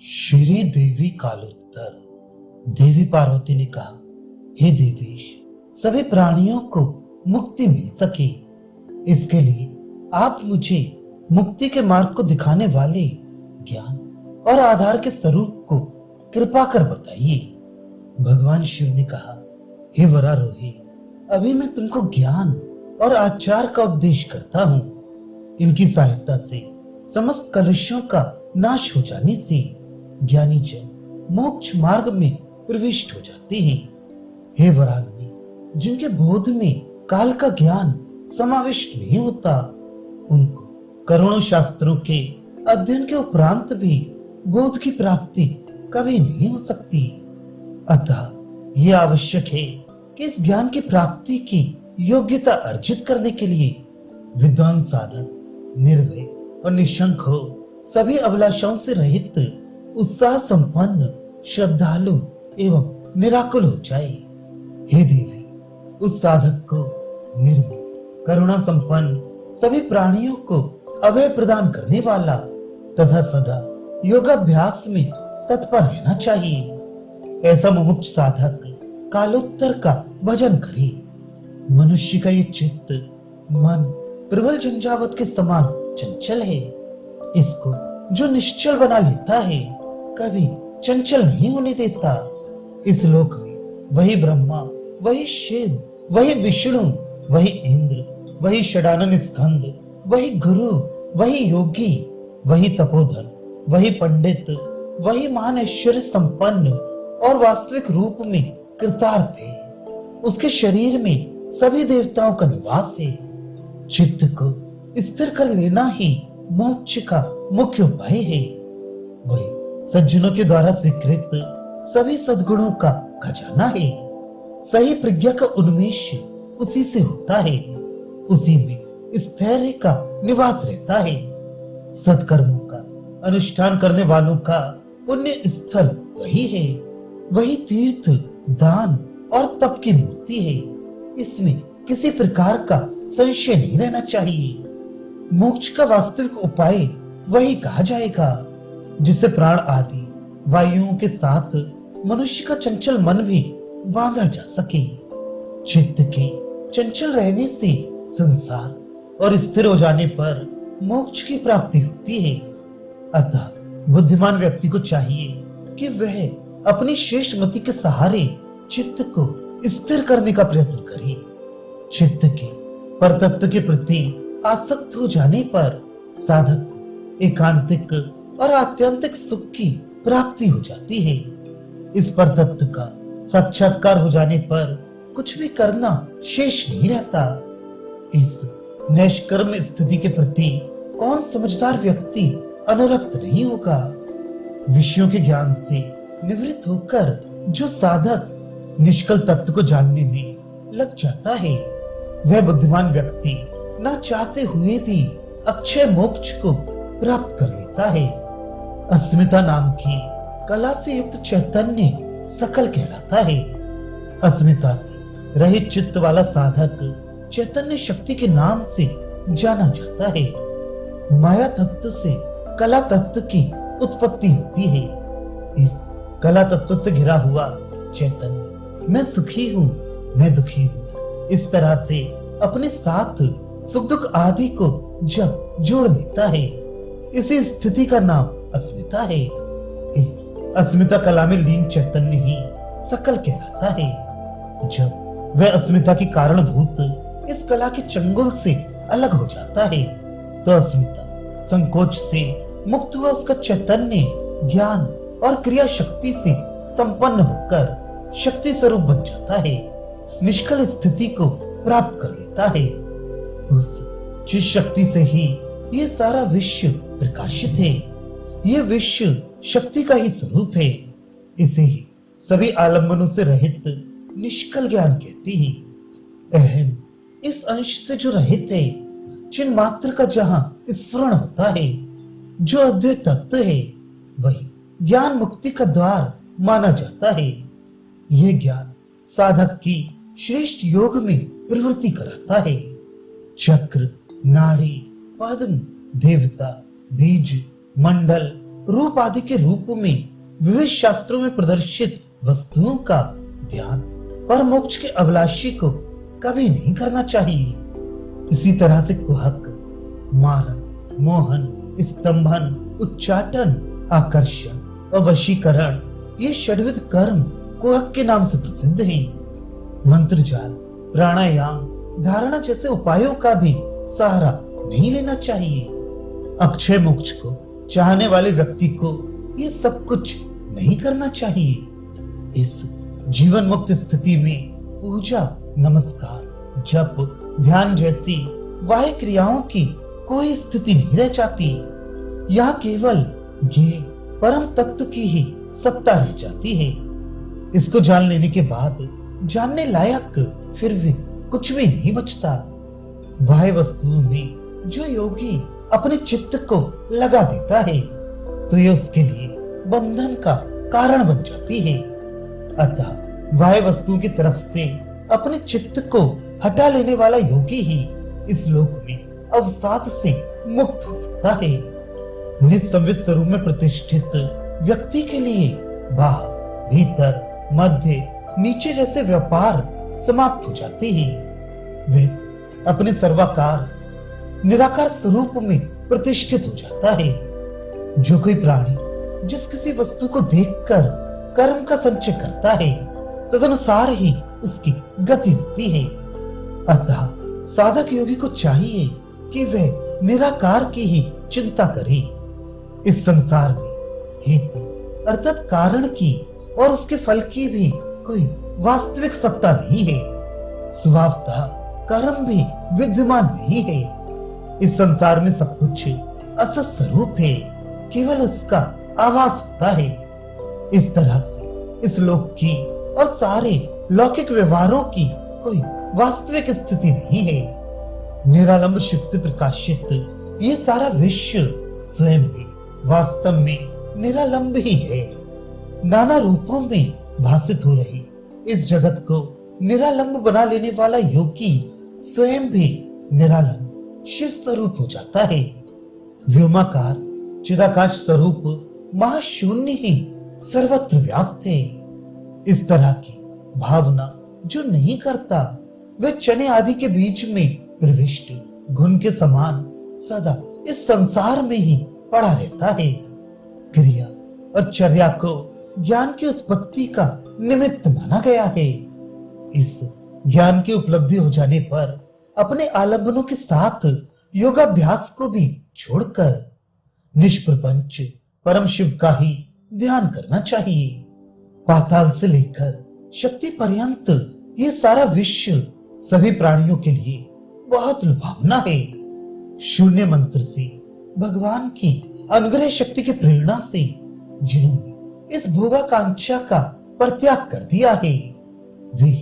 श्री देवी कालोत्तर। देवी पार्वती ने कहा, हे देवेश, सभी प्राणियों को मुक्ति मिल सके, इसके लिए आप मुझे मुक्ति के मार्ग को दिखाने वाले ज्ञान और आधार के स्वरूप को कृपा कर बताइए। भगवान शिव ने कहा, हे वरारोही, अभी मैं तुमको ज्ञान और आचार का उपदेश करता हूँ। इनकी सहायता से समस्त कलुषों का नाश हो जाने से ज्ञानी जन मोक्ष मार्ग में प्रविष्ट हो जाते हैं। हे वराननी, जिनके बोध में काल का ज्ञान समाविष्ट नहीं होता, उनको करोड़ों शास्त्रों के अध्ययन के उपरांत भी बोध की प्राप्ति कभी नहीं हो सकती। अतः यह आवश्यक है कि इस ज्ञान की प्राप्ति की योग्यता अर्जित करने के लिए विद्वान साधक निर्भय और निशंक हो, सभी अभिलाषाओं से रहित, उत्साह संपन्न, श्रद्धालु एवं निराकुल हो जाए। हे देवी, उस साधक को निर्मल, करुणा संपन्न, सभी प्राणियों को अभय प्रदान करने वाला तथा सदा योगाभ्यास में तत्पर रहना चाहिए। ऐसा मुमुक्ष साधक कालोत्तर का भजन करे। मनुष्य का ये चित्त मन प्रबल झंझावत के समान चंचल है। इसको जो निश्चल बना लेता है, कभी चंचल नहीं होने देता। इस लोक में वही ब्रह्मा, वही शिव, वही विष्णु, वही इंद्र, वही षडानन स्कंद, वही गुरु, वही योगी, वही तपोधन, वही पंडित, वही महान ऐश्वर्य संपन्न और वास्तविक रूप में कृतार्थ है। उसके शरीर में सभी देवताओं का निवास है। चित्त को स्थिर कर लेना ही मोक्ष का मुख्य उपाय है। वही सज्जनों के द्वारा स्वीकृत सभी सद्गुणों का खजाना है। सही प्रज्ञा का उन्मेष उसी से होता है। उसी में स्थैर्य का निवास रहता है। सत्कर्मों का अनुष्ठान करने वालों का पुण्य स्थल वही है। वही तीर्थ, दान और तप की मूर्ति है। इसमें किसी प्रकार का संशय नहीं रहना चाहिए। मोक्ष का वास्तविक उपाय वही कहा जाएगा, जिसे प्राण आदि वायुओं के साथ मनुष्य का चंचल मन भी बांधा जा सके। चित्त के चंचल रहने से संसार और स्थिर हो जाने पर मोक्ष की प्राप्ति होती है। अतः बुद्धिमान व्यक्ति को चाहिए कि वह अपनी शेष मति के सहारे चित्त को स्थिर करने का प्रयत्न करे। चित्त के परतत्व के प्रति आसक्त हो जाने पर साधक को एकांतिक और आत्यंतिक सुख की प्राप्ति हो जाती है। इस परतत्व का साक्षात्कार हो जाने पर कुछ भी करना शेष नहीं रहता। इस निष्कर्म स्थिति के प्रति कौन समझदार व्यक्ति अनुरक्त नहीं होगा। विषयों के ज्ञान से निवृत्त होकर जो साधक निष्कल तत्व को जानने में लग जाता है, वह बुद्धिमान व्यक्ति न चाहते हुए भी अक्षय मोक्ष को प्राप्त कर लेता है। अस्मिता नाम की कला से युक्त चैतन्य सकल कहलाता है। अस्मिता से रहित चित्त वाला साधक चैतन्य शक्ति के नाम से जाना जाता है। माया तत्व से कला तत्व की उत्पत्ति होती है। इस कला तत्व से घिरा हुआ चैतन्य मैं सुखी हूँ, मैं दुखी हूँ, इस तरह से अपने साथ सुख दुख आदि को जब जोड़ लेता है, इसी स्थिति का नाम अस्मिता है। इस अस्मिता कला में लीन चैतन्य ही सकल कहलाता है। जब वह अस्मिता की कारणभूत इस कला के चंगुल से अलग हो जाता है, तो अस्मिता संकोच से मुक्त हुआ उसका चैतन्य ज्ञान और क्रिया शक्ति से संपन्न होकर शक्ति स्वरूप बन जाता है। निष्कल स्थिति को प्राप्त कर लेता है। उस जिस शक्ति से ही ये सारा विश्व प्रकाशित है, ये विश्व शक्ति का ही स्वरूप है। इसे ही सभी आलंबनों से रहित निष्कल ज्ञान कहती है। अहम इस अंश से जो रहित है, चिन्ह मात्र का जहां स्फुरण होता है, जो अद्वैत तत्व है, वही ज्ञान मुक्ति का द्वार माना जाता है। यह ज्ञान साधक की श्रेष्ठ योग में प्रवृत्ति कराता है। चक्र, नाड़ी, पद्म, देवता, बीज, मंडल, रूप आदि के रूप में विविध शास्त्रों में प्रदर्शित वस्तुओं का ध्यान पर मोक्ष के अभिलाषी को कभी नहीं करना चाहिए। इसी तरह से कुहक, मारण, मोहन, स्तंभन, उच्चाटन, आकर्षण और वशीकरण, ये षड्विध कर्म कुहक के नाम से प्रसिद्ध हैं। मंत्र जाल, प्राणायाम, धारणा जैसे उपायों का भी सहारा नहीं लेना चाहिए। अक्षय मोक्ष को चाहने वाले व्यक्ति को ये सब कुछ नहीं करना चाहिए। इस जीवन मुक्त स्थिति में पूजा, नमस्कार, जप, ध्यान जैसी बाह्य क्रियाओं की कोई स्थिति नहीं रह जाती। यहाँ केवल ये परम तत्व की ही सत्ता रह जाती है। इसको जान लेने के बाद जानने लायक फिर भी कुछ भी नहीं बचता। बाह्य वस्तुओं में जो योगी अपने चित्त को लगा देता है तो ये उसके लिए बंधन का कारण बन जाती है। अतः बाह्य वस्तुओं की तरफ से अपने चित्त को हटा लेने वाला योगी ही इस लोक में अवसाद से मुक्त हो सकता है। निस्संवित स्वरूप में प्रतिष्ठित व्यक्ति के लिए बाहर, भीतर, मध्य, नीचे जैसे व्यापार समाप्त हो जाते हैं। वे अपने सर्वाकार निराकार स्वरूप में प्रतिष्ठित हो जाता है। जो कोई प्राणी जिस किसी वस्तु को देखकर कर्म का संचय करता है तदनुसार ही उसकी गति होती है। अतः साधक योगी को चाहिए कि वह निराकार की ही चिंता करे। इस संसार में हेतु अर्थात कारण की और उसके फल की भी कोई वास्तविक सत्ता नहीं है। स्वभावतः कर्म भी विद्यमान नहीं है। इस संसार में सब कुछ असत स्वरूप है, केवल उसका आभास होता है। इस तरह से इस लोक की और सारे लौकिक व्यवहारों की कोई वास्तविक स्थिति नहीं है। निरालंब शिव से प्रकाशित ये सारा विश्व स्वयं भी वास्तव में निरालंब ही है। नाना रूपों में भासित हो रही इस जगत को निरालंब बना लेने वाला योगी स्वयं भी निरालंब शिव स्वरूप हो जाता है। व्योमाकार चिदाकाश स्वरूप महाशून्य ही सर्वत्र व्याप्त है। इस तरह की भावना जो नहीं करता वह चने आदि के बीच में प्रविष्ट घुन के समान सदा इस संसार में ही पड़ा रहता है। क्रिया और चर्या को ज्ञान की उत्पत्ति का निमित्त माना गया है। इस ज्ञान की उपलब्धि हो जाने पर अपने आलंबनों के साथ योगाभ्यास को भी छोड़कर निष्प्रपंच परम शिव का ही ध्यान करना चाहिए। पाताल से लेकर शक्ति पर्यंत ये सारा विश्व सभी प्राणियों के लिए बहुत लुभावना है। शून्य मंत्र से भगवान की अनुग्रह शक्ति की प्रेरणा से जिन्होंने इस भोगाकांक्षा का परित्याग कर दिया है वे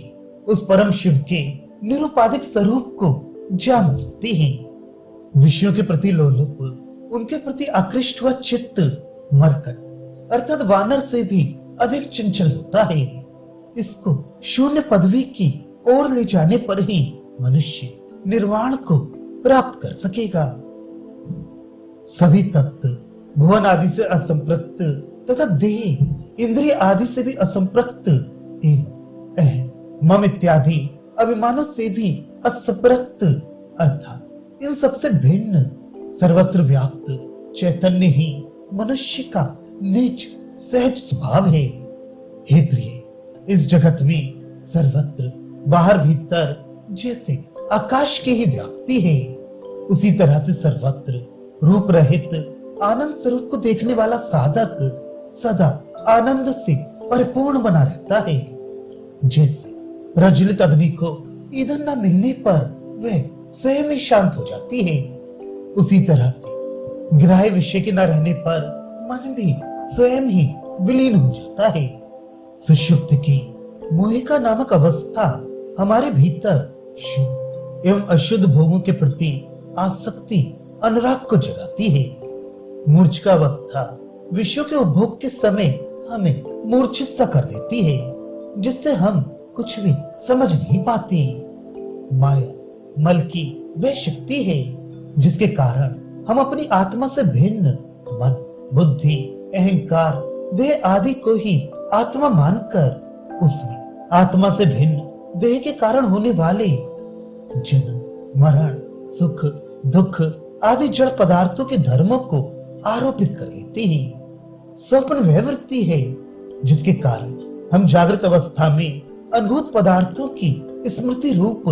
उस परम शिव के निरुपाधिक स्वरूप को जान सकते हैं। विषयों के प्रति लोलुप, उनके प्रति आकृष्ट हुआ चित्त मरकट अर्थात वानर से भी अधिक चंचल होता है। इसको शून्य पदवी की ओर ले जाने पर ही मनुष्य निर्वाण को प्राप्त कर सकेगा। सभी तत्व भुवन आदि से असंपृक्त तथा देह इंद्रिय आदि से भी असंपृक्त एवं अहम, मम इत्यादि अभिमानों से भी असंपृक्त अर्थात इन सबसे भिन्न सर्वत्र व्याप्त चैतन्य ही मनुष्य का निज सहज स्वभाव है। हे प्रिय, इस जगत में सर्वत्र बाहर भीतर जैसे आकाश की ही व्याप्ति है उसी तरह से सर्वत्र रूप रहित आनंद स्वरूप को देखने वाला साधक सदा आनंद से परिपूर्ण बना रहता है। जैसे प्रज्वलित अग्नि को ईंधन न मिलने पर वह स्वयं ही शांत हो जाती है उसी तरह से ग्राह्य विषय के न रहने पर मन भी स्वयं ही विलीन हो जाता है। सुषुप्त की मोहिका नामक अवस्था हमारे भीतर शुद्ध एवं अशुद्ध भोगों के प्रति आसक्ति अनुराग को जगाती है। मूर्छिका अवस्था विषयों के उपभोग के समय हमें मूर्छित सा कर देती है जिससे हम कुछ भी समझ नहीं पाते। माया मल की वह शक्ति है जिसके कारण हम अपनी आत्मा से भिन्न मन, बुद्धि अहंकार, देह आदि को ही आत्मा मानकर उसमें आत्मा से भिन्न देह के कारण होने वाले जन्म, मरण, सुख, दुख आदि जड़ पदार्थों के धर्मों को आरोपित कर लेते हैं। स्वप्न वह वृत्ति है जिसके कारण हम जागृत अवस्था में अनुभूत पदार्थों की स्मृति रूप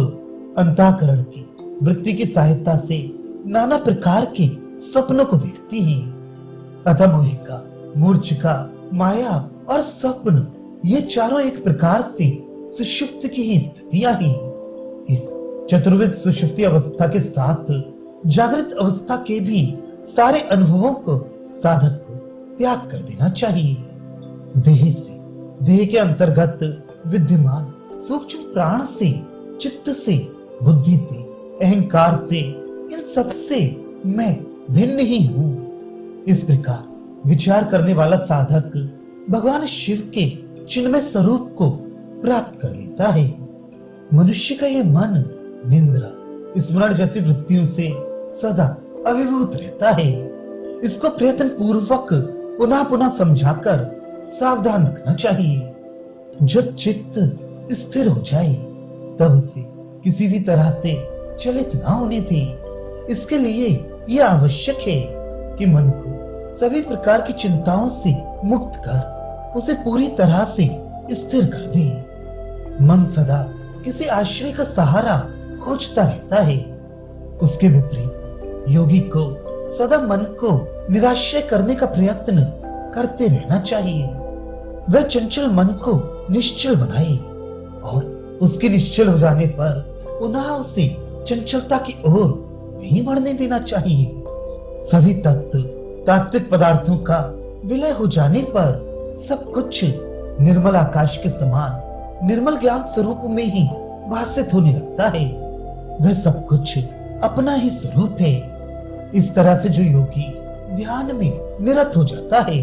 अंतःकरण की वृत्ति की सहायता से नाना प्रकार के स्वप्नों को देखते हैं। अतः मोहिका, मूर्छिका, माया और स्वप्न ये चारों एक प्रकार से सुषुप्त की ही स्थितियां हैं। इस चतुर्विध सुषुप्ति अवस्था के साथ जागृत अवस्था के भी सारे अनुभवों को साधक को त्याग कर देना चाहिए। देह से, देह के अंतर्गत विद्यमान सूक्ष्म प्राण से, चित्त से, बुद्धि से, अहंकार से, इन सब से मैं भिन्न ही हूँ। इस प्रकार विचार करने वाला साधक भगवान शिव के चिन्मय स्वरूप को प्राप्त कर लेता है। मनुष्य का ये मन निंद्रा, स्मरण जैसी वृत्तियों से सदा अभिभूत रहता है। इसको प्रयत्न पूर्वक पुनः पुनः समझाकर सावधान रखना चाहिए। जब चित्त स्थिर हो जाए तब उसे किसी भी तरह से चलित ना होने दे। इसके लिए यह आवश्यक है कि मन को सभी प्रकार की चिंताओं से मुक्त कर उसे पूरी तरह से स्थिर कर दे। मन सदा किसी आश्रय का सहारा खोजता रहता है। उसके विपरीत योगी को सदा मन को निराश्रय करने का प्रयत्न करते रहना चाहिए। वह चंचल मन को निश्चल बनाए और उसके निश्चल हो जाने पर पुनः उसे चंचलता की ओर नहीं बढ़ने देना चाहिए। सभी तत्व तात्विक पदार्थों का विलय हो जाने पर सब कुछ निर्मल आकाश के समान निर्मल ज्ञान स्वरूप में ही भासित होने लगता है। वह सब कुछ अपना ही स्वरूप है। इस तरह से जो योगी ध्यान में निरत हो जाता है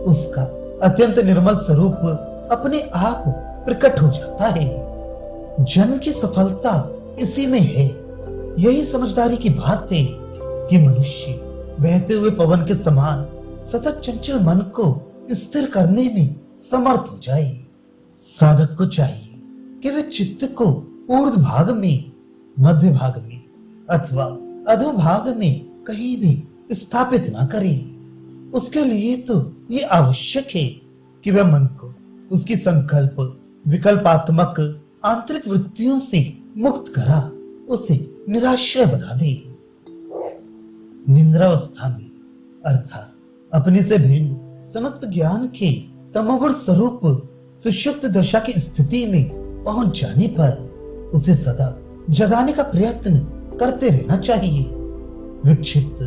उसका अत्यंत निर्मल स्वरूप अपने आप प्रकट हो जाता है। जन्म की सफलता इसी में है। यही समझदारी की बात है कि मनुष्य बहते हुए पवन के समान सतत चंचल मन को स्थिर करने में समर्थ हो जाए। साधक को चाहिए कि वह चित्त को ऊर्ध्व भाग में, मध्य भाग में अथवा अधोभाग में कहीं भी स्थापित ना करे। उसके लिए तो ये आवश्यक है कि वह मन को उसकी संकल्प विकल्पात्मक आंतरिक वृत्तियों से मुक्त करा उसे निराश्रय बना दे। निंद्रावस्था में अर्थात अपने से भिन्न समस्त ज्ञान के तमोगुण स्वरूप सुषुप्त दशा की स्थिति में पहुंच जाने पर उसे सदा जगाने का प्रयत्न करते रहना चाहिए। विक्षिप्त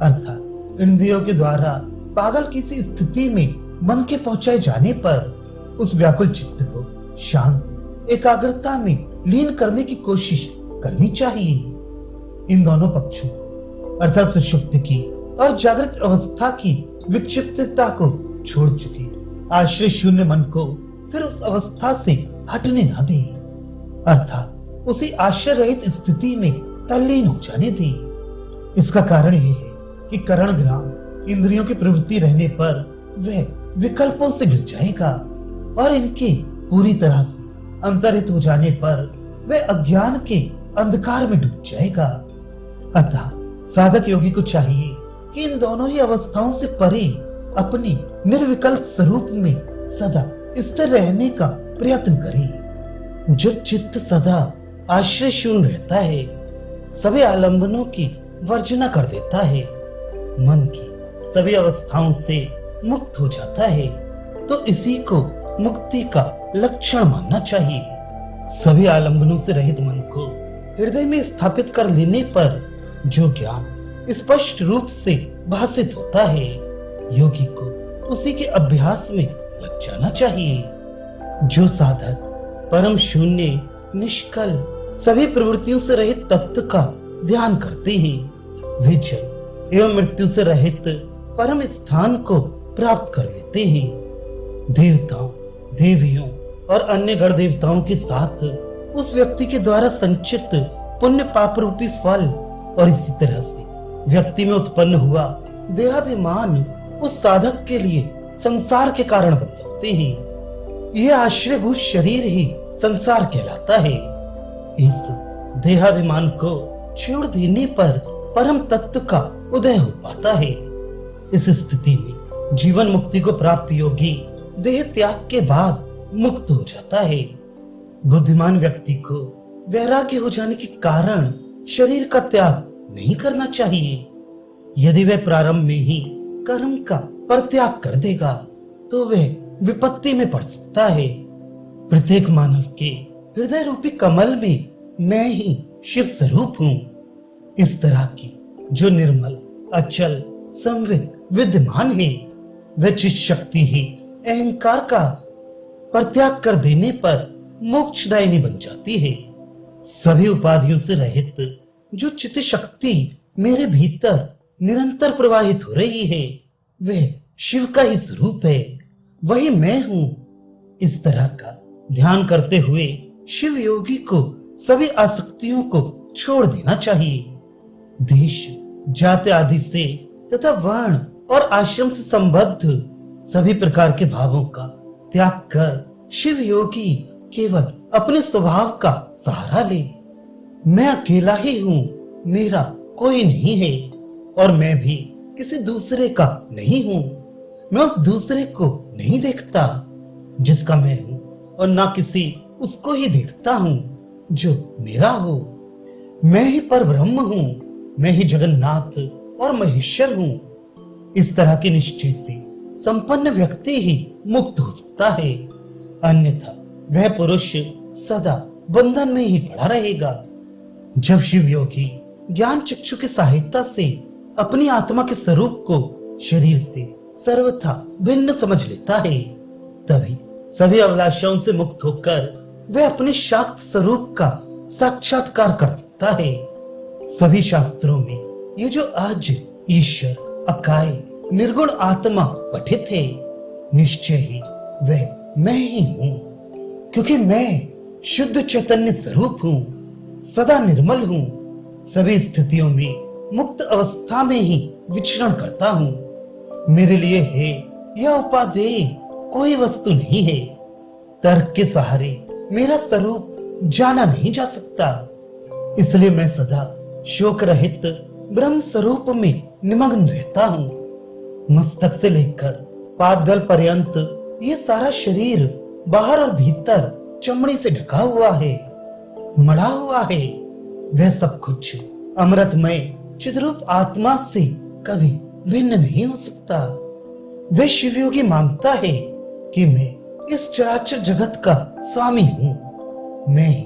अर्थात इंद्रियों के द्वारा पागल किसी स्थिति में मन के पहुंचाए जाने पर उस व्याकुल चित्त को शांत एकाग्रता में लीन करने की कोशिश करनी चाहिए। इन दोनों पक्षों को अर्थात सुषुप्त की और जागृत अवस्था की विक्षिप्तता को छोड़ चुके आश्रय शून्य मन को फिर उस अवस्था से हटने ना दे, अर्थात उसी आश्रय रहित स्थिति में तल्लीन हो जाने दे। इसका कारण यह है कि करणग्राम इंद्रियों की प्रवृत्ति रहने पर वह विकल्पों से घिर जाएगा और इनके पूरी तरह से अंतरहित हो जाने पर वह अज्ञान के अंधकार में डूब जाएगा। अतः साधक योगी को चाहिए कि इन दोनों ही अवस्थाओं से परे अपने निर्विकल्प स्वरूप में सदा स्थिर रहने का प्रयत्न करे। जब चित्त सदा आश्रय शून्य रहता है, सभी आलंबनों की वर्जना कर देता है, मन की सभी अवस्थाओं से मुक्त हो जाता है, तो इसी को मुक्ति का लक्षण मानना चाहिए। सभी आलंबनों से रहित मन को हृदय में स्थापित कर लेने पर जो ज्ञान स्पष्ट रूप से भासित होता है, योगी को उसी के अभ्यास में लग जाना चाहिए। जो साधक परम शून्य, निष्कल, सभी प्रवृत्तियों से रहित तत्व का ध्यान करते हैं, वे जन्म एवं मृत्यु से रहित परम स्थान को प्राप्त कर लेते हैं। देवताओं, देवियों और अन्य गण देवताओं के साथ उस व्यक्ति के द्वारा संचित पुण्य पाप रूपी फल और इसी तरह से व्यक्ति में उत्पन्न हुआ देहाभिमान उस साधक के लिए संसार के कारण बन सकते हैं। यह आश्रयभूत शरीर ही संसार कहलाता है। इस देहाभिमान को छोड़ देने पर परम तत्व का उदय हो पाता है। इस स्थिति में जीवन मुक्ति को प्राप्त योगी देह त्याग के बाद मुक्त हो जाता है। बुद्धिमान व्यक्ति को वैराग्य हो जाने के कारण शरीर का त्याग नहीं करना चाहिए। यदि वह प्रारंभ में ही कर्म का परित्याग कर देगा तो वह विपत्ति में पड़ सकता है। प्रत्येक मानव के हृदय रूपी कमल में मैं ही शिव स्वरूप हूँ। इस तरह की जो निर्मल, अचल, संवित विद्यमान है, वह चित शक्ति ही अहंकार का परित्याग कर देने पर मोक्षदायिनी बन जाती है। सभी उपाधियों से रहित जो चित्त शक्ति मेरे भीतर निरंतर प्रवाहित हो रही है, वह शिव का ही स्वरूप है, वही मैं हूँ। इस तरह का ध्यान करते हुए शिव योगी को सभी आसक्तियों को छोड़ देना चाहिए। देश, जाति आदि से तथा वर्ण और आश्रम से संबद्ध सभी प्रकार के भावों का त्याग कर शिव योगी केवल अपने स्वभाव का सहारा ले। मैं अकेला ही हूँ, मेरा कोई नहीं है और मैं भी किसी दूसरे का नहीं हूँ। मैं उस दूसरे को नहीं देखता जिसका मैं हूँ और ना किसी उसको ही देखता हूँ जो मेरा हो। मैं ही परब्रह्म हूँ, मैं ही जगन्नाथ और महेश्वर हूँ। इस तरह के निश्चय से संपन्न व्यक्ति ही मुक्त हो सकता है, अन्यथा वह पुरुष सदा बंधन में ही पड़ा रहेगा। जब शिव योगी ज्ञान चक्षु की सहायता से अपनी आत्मा के स्वरूप को शरीर से सर्वथा भिन्न समझ लेता है, तभी सभी अभिलाषाओं से मुक्त होकर वह अपने शाक्त स्वरूप का साक्षात्कार कर सकता है। सभी शास्त्रों में ये जो आज ईश्वर, अकाय, निर्गुण आत्मा पठित है, निश्चय ही वह मैं ही हूँ, क्योंकि मैं शुद्ध चैतन्य स्वरूप हूँ, सदा निर्मल हूँ, सभी स्थितियों में मुक्त अवस्था में ही विचरण करता हूँ। मेरे लिए है यह उपादेय कोई वस्तु नहीं है। तर्क के सहारे मेरा स्वरूप जाना नहीं जा सकता, इसलिए मैं सदा शोक रहित ब्रह्म स्वरूप में निमग्न रहता हूँ। मस्तक से लेकर पादतल पर्यंत ये सारा शरीर बाहर और भीतर चमड़ी से ढका हुआ है, मढ़ा हुआ है। वह सब कुछ अमृतमय चिद्रूप आत्मा से कभी भिन्न नहीं हो सकता। वह शिवयोगी मानता है कि मैं इस चराचर जगत का स्वामी हूँ। मैं ही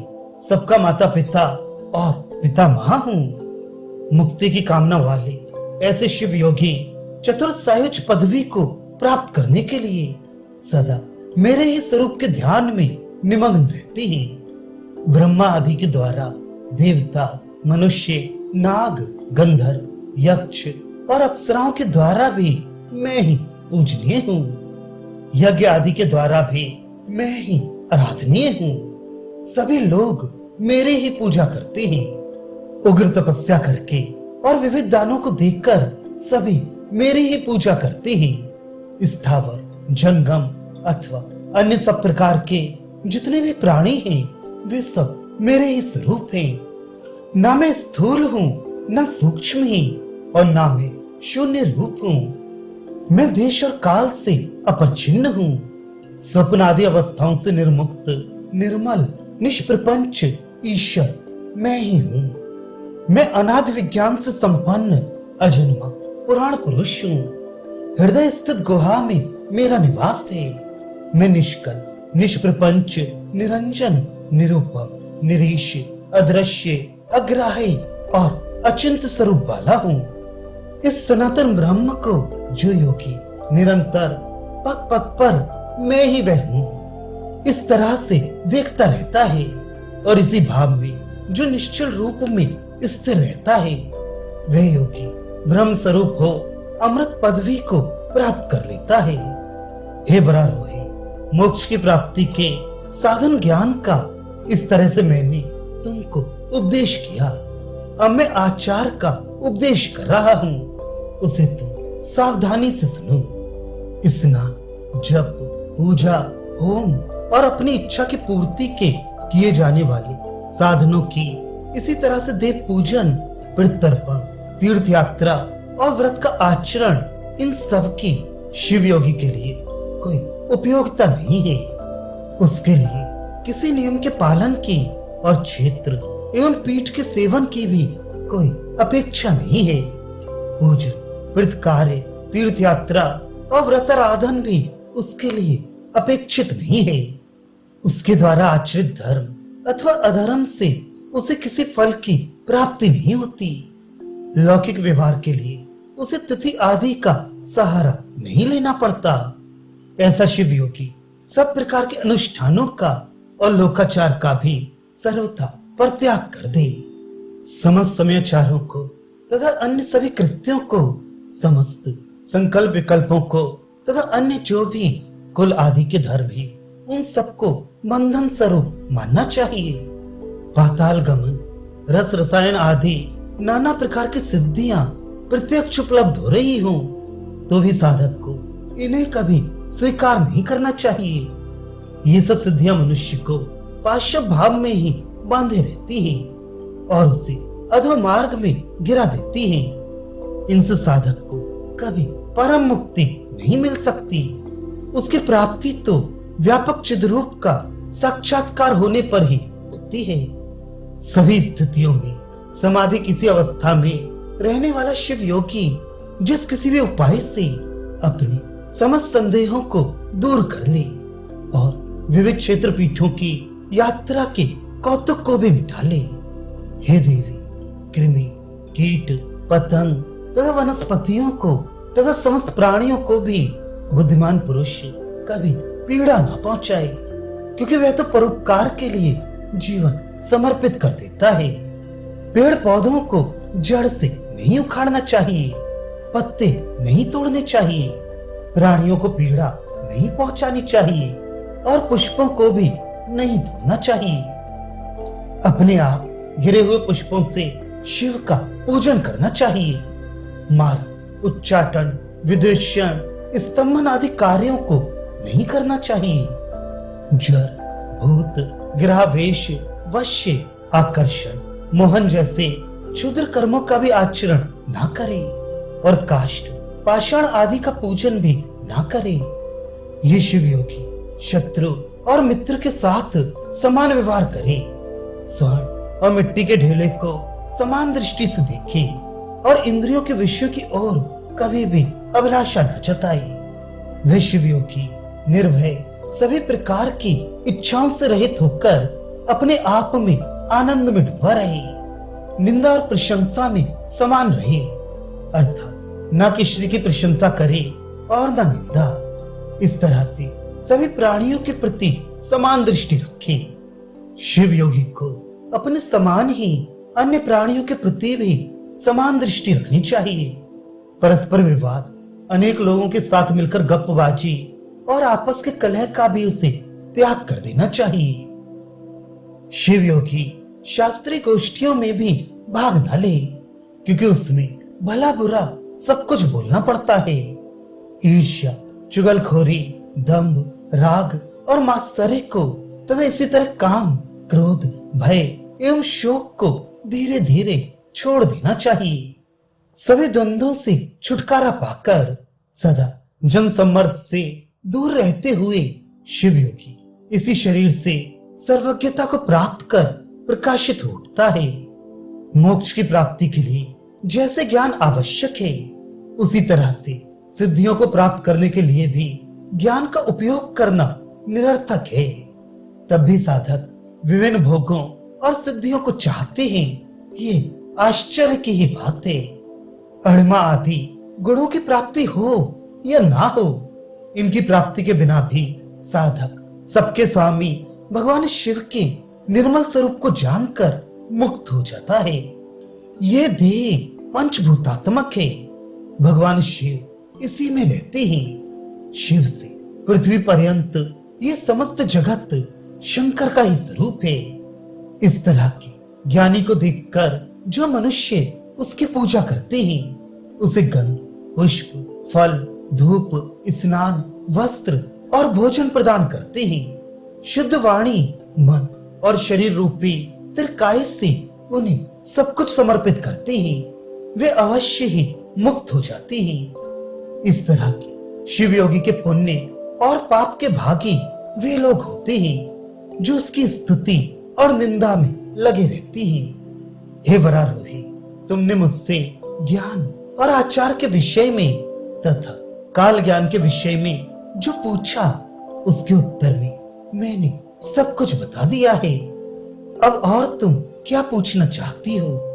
सबका माता पिता और पितामह हूँ। मुक्ति की कामना वाले ऐसे शिव योगी चतुर्सायुज पदवी को प्राप्त करने के लिए सदा मेरे ही स्वरूप के ध्यान में निमग्न रहते हैं। ब्रह्मा आदि के द्वारा देवता, मनुष्य, नाग, गंधर्व, यक्ष और अप्सराओं के द्वारा भी मैं ही पूजनीय हूँ। यज्ञ आदि के द्वारा भी मैं ही आराधनीय हूँ। सभी लोग मेरे ही पूजा करते हैं। उग्र तपस्या करके और विविध दानों को देखकर सभी मेरी ही पूजा करते हैं। स्थावर, जंगम अथवा अन्य सब प्रकार के जितने भी प्राणी हैं, वे सब मेरे ही स्वरूप हैं। ना मैं स्थूल हूँ, ना सूक्ष्म ही, और ना मैं शून्य रूप हूँ। मैं देश और काल से अपरिच्छिन्न हूँ। स्वप्न आदि अवस्थाओं से निर्मुक्त, निर्मल, निष्प्रपंच ईश्वर मैं ही हूँ। मैं अनादि विज्ञान से संपन्न अजन्मा पुराण पुरुष हूँ। हृदय स्थित गुहा में मेरा निवास है। मैं निष्कल, निष्प्रपंच, निरंजन, निरूपम, निरीश, अदृश्य, अग्राह्य और अचिंत स्वरूप वाला हूँ। इस सनातन ब्रह्म को जो योगी निरंतर पग पग पर मैं ही वह हूँ इस तरह से देखता रहता है, और इसी भाव में जो निश्चल रूप में स्थिर रहता है, वह योगी ब्रह्म स्वरूप हो अमृत पदवी को प्राप्त कर लेता है। हे वरारोही, मोक्ष की प्राप्ति के साधन ज्ञान का इस तरह से मैंने तुमको उपदेश किया। अब मैं आचार का उपदेश कर रहा हूँ, उसे तुम सावधानी से सुनो। स्नान, जप, पूजा, होम और अपनी इच्छा की पूर्ति के किए जाने वाले साधनों की, इसी तरह से देव पूजन, पितृतर्पण, तीर्थ यात्रा और व्रत का आचरण, इन सब की शिव योगी के लिए कोई उपयोगिता नहीं है। उसके लिए किसी नियम के पालन की और क्षेत्र एवं पीठ के सेवन की भी कोई अपेक्षा नहीं है। पूजन, व्रत कार्य, तीर्थ यात्रा और व्रत आराधन भी उसके लिए अपेक्षित नहीं है। उसके द्वारा आचरित धर्म अथवा अधर्म से उसे किसी फल की प्राप्ति नहीं होती। लौकिक व्यवहार के लिए उसे तिथि आदि का सहारा नहीं लेना पड़ता। ऐसा शिव योगी सब प्रकार के अनुष्ठानों का और लोकाचार का भी सर्वथा परित्याग कर दे। समस्त समयाचारों को तथा अन्य सभी कृत्यों को, समस्त संकल्प विकल्पों को तथा अन्य जो भी कुल आदि के धर्म है, उन सबको बंधन स्वरूप मानना चाहिए। पाताल गमन, रस रसायन आदि नाना प्रकार की सिद्धियां प्रत्यक्ष उपलब्ध हो रही हों तो भी साधक को इन्हें कभी स्वीकार नहीं करना चाहिए। ये सब सिद्धियां मनुष्य को पाशव भाव में ही बांधे रहती हैं और उसे अधो मार्ग में गिरा देती हैं। इनसे साधक को कभी परम मुक्ति नहीं मिल सकती। उसकी प्राप्ति तो व्यापक चिद्रूप का साक्षात्कार होने पर ही होती है। सभी स्थितियों में समाधि किसी अवस्था में रहने वाला शिव योगी जिस किसी भी उपाय से अपने समस्त संदेहों को दूर कर ले और विविध क्षेत्र पीठों की यात्रा के कौतुक को भी मिटा ले। हे देवी, कृमि, कीट, पतंग तथा वनस्पतियों को तथा समस्त प्राणियों को भी बुद्धिमान पुरुष कभी पीड़ा न पहुंचाए, क्योंकि वह तो परोपकार के लिए जीवन समर्पित कर देता है। पेड़ पौधों को जड़ से नहीं उखाड़ना चाहिए, पत्ते नहीं तोड़ने चाहिए, प्राणियों को पीड़ा नहीं पहुंचानी चाहिए और पुष्पों को भी नहीं तोड़ना चाहिए। अपने आप गिरे हुए पुष्पों से शिव का पूजन करना चाहिए। मार, उच्चाटन, विद्वेषण, स्तंभन आदि कार्यों को नहीं करना चाहिए। जर, भूत, ग्रहावेश, वश्य, आकर्षण, मोहन जैसे क्षुद्र कर्मों का भी आचरण ना करे और काष्ठ, पाषाण आदि का पूजन भी ना करे। ये शिव योगी शत्रु और मित्र के साथ समान व्यवहार करे, स्वर्ण और मिट्टी के ढेले को समान दृष्टि से देखे और इंद्रियों के विषयों की ओर कभी भी अभिलाषा न जताए। वह शिव योगी निर्भय सभी प्रकार की इच्छाओं से रहित होकर अपने आप में आनंद में डूबा रहे, निंदा और प्रशंसा में समान रहे, अर्थात न कि श्री की प्रशंसा करे और न निंदा। इस तरह से सभी प्राणियों के प्रति समान दृष्टि रखे। शिव योगी को अपने समान ही अन्य प्राणियों के प्रति भी समान दृष्टि रखनी चाहिए। परस्पर विवाद, अनेक लोगों के साथ मिलकर गप्पबाजी और आपस के कलह का भी उसे त्याग कर देना चाहिए। शिव योगी शास्त्रीय गोष्ठियों में भी भाग न ले, क्योंकि उसमें भला बुरा सब कुछ बोलना पड़ता है। ईर्ष्या, चुगलखोरी, दंभ, राग और मात्सर्य को तथा इसी तरह काम, क्रोध, भय एवं शोक को धीरे धीरे छोड़ देना चाहिए। सभी द्वंद्वों से छुटकारा पाकर सदा जन सम्मर्द से दूर रहते हुए शिव योगी इसी शरीर से सर्वज्ञता को प्राप्त कर प्रकाशित हो उठता है। मोक्ष की प्राप्ति के लिए जैसे ज्ञान आवश्यक है, उसी तरह से सिद्धियों को प्राप्त करने के लिए भी ज्ञान का उपयोग करना निरर्थक है। तब भी साधक विभिन्न भोगों और सिद्धियों को चाहते हैं, ये आश्चर्य की ही बात है। अणिमा आदि गुणों की प्राप्ति हो या ना हो, इनकी प्राप्ति के बिना भी साधक सबके स्वामी भगवान शिव के निर्मल स्वरूप को जानकर मुक्त हो जाता है। ये देह पंचभूतात्मक है, भगवान शिव इसी में रहते हैं। शिव से पृथ्वी पर्यंत ये समस्त जगत शंकर का ही स्वरूप है। इस तरह के ज्ञानी को देखकर जो मनुष्य उसकी पूजा करते हैं, उसे गंध, पुष्प, फल, धूप, स्नान, वस्त्र और भोजन प्रदान करते हैं। शुद्ध वाणी, मन और शरीर रूपी त्रिकाय से उन्हें सब कुछ समर्पित करते हैं, वे अवश्य ही मुक्त हो जाते हैं। इस तरह के शिव योगी के पुण्य और पाप के भागी वे लोग होते हैं जो उसकी स्तुति और निंदा में लगे रहते हैं। हे वरारोही, तुमने मुझसे ज्ञान और आचार के विषय में तथा काल ज्ञान के विषय में जो पूछा, उसके उत्तर में मैंने सब कुछ बता दिया है। अब और तुम क्या पूछना चाहती हो?